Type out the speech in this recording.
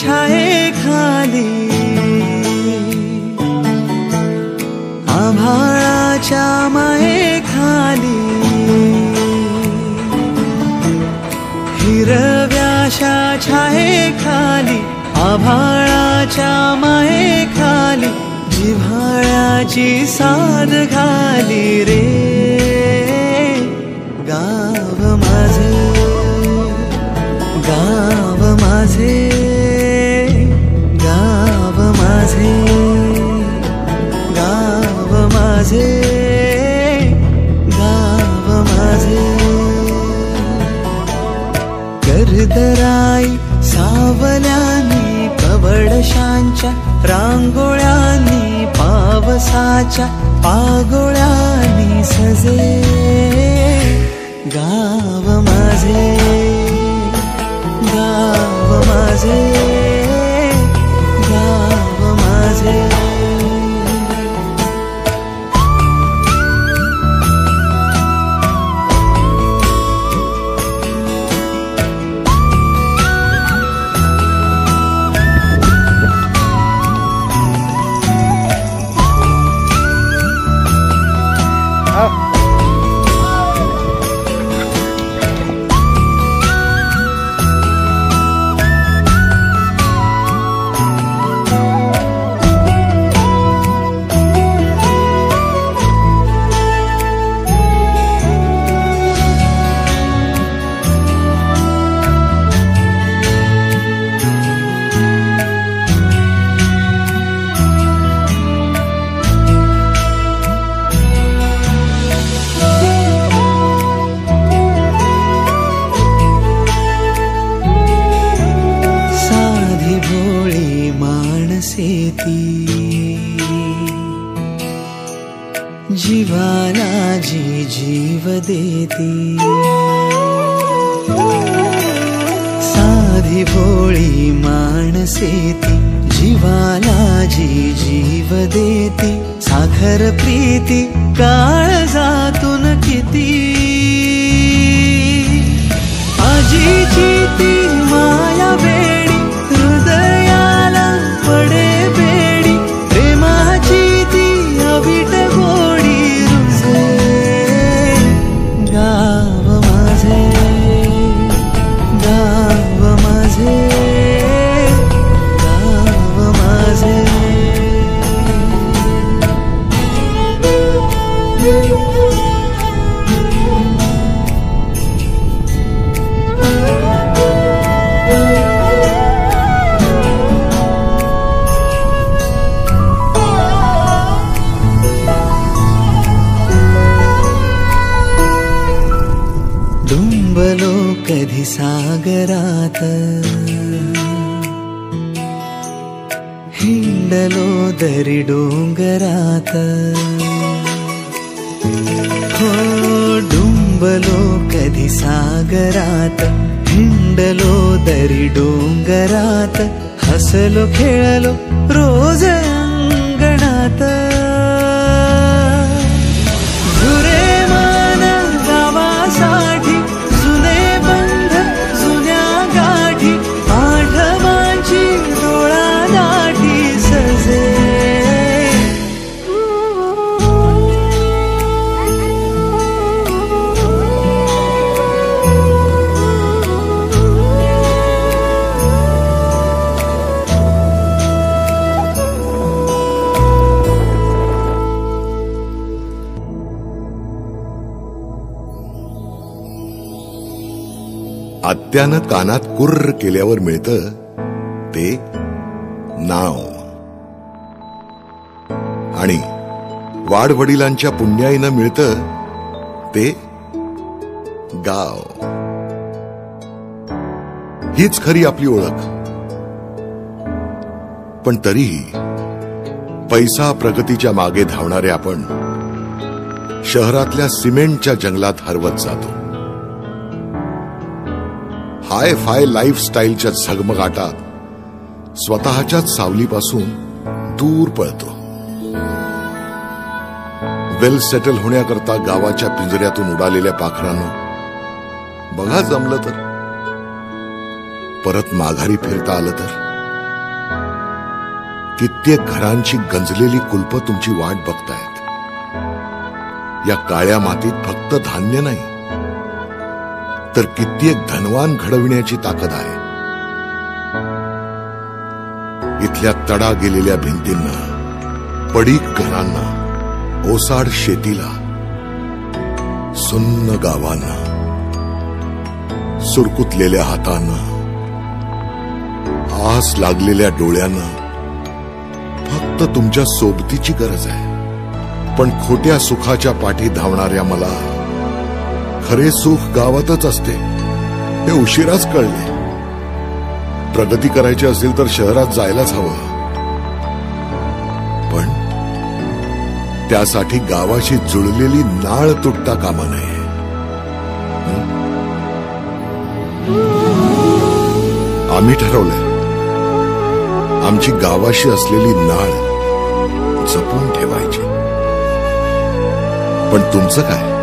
छायेखाली आभाळाच्या मायेखाली हिरव्याशा छायेखाली आभाळाच्या मायेखाली जिव्हाळ्याची साद घाली रे गाव माझे गाव माझे गाव माझे गाव माझे गाव माझे कर्दराई सावल्यानी कवडशांच्या रांगोळ्यांनी पावसाच्या पागोळ्यांनी सजे गाव माझे गाव माझे गाव माझे जीवाला जी जीव देती साधी भोळी माणसे ती जीवाला जी जीव देती साखर प्रीती काळजातून किती आजीची ती माया वेडी हृदयाला पडे बेडी प्रेमाची ती अविट गाव माझे गाव माझे गाव माझे डुंबलो कधी सागरात हिंडलो दरी डोंगरात हो डुंबलो कधी सागरात हिंडलो दरी डोंगरात हसलो खेळलो रोज अंगणात झुरे मान गावासाठी आत्यानं कानात कुर्र केल्यावर मिळतं ते नाव आणि वाडवडिलांच्या पुण्याईनं मिळतं ते गाव. हीच खरी आपली ओळख. पण तरीही पैसा प्रगतीच्या मागे धावणारे आपण शहरातल्या सिमेंटच्या जंगलात हरवत जातो. हाय फाय लाईफस्टाईलच्या झगमगाटात स्वतःच्याच सावलीपासून दूर पळतो. वेल सेटल होण्याकरता गावाच्या पिंजऱ्यातून उडालेल्या पाखरांनो, बघा जमलं तर परत माघारी फिरता आलं तर. कित्येक घरांची गंजलेली कुलपं तुमची वाट बघतायत. या काळ्या मातीत फक्त धान्य नाही, तर कित्येक धनवान घडविण्याची ताकद आहे. इथल्या तडा गेलेल्या भिंतींना, पडीक घरांना, ओसाड शेतीला, सुन्न गावांना, सुरकुतलेल्या हातांना, आस लागलेल्या डोळ्यांना फक्त तुमच्या सोबतीची गरज आहे. पण खोट्या सुखाच्या पाठी धावणाऱ्या मला खरे सुख गावातच असते हे उशिराच कळले. प्रगती करायची असेल तर शहरात जायलाच हवं, पण त्यासाठी गावाशी जुळलेली नाळ तुटता कामा नये. आम्ही ठरवलंय आमची गावाशी असलेली नाळ जपून ठेवायची. पण तुमचं काय?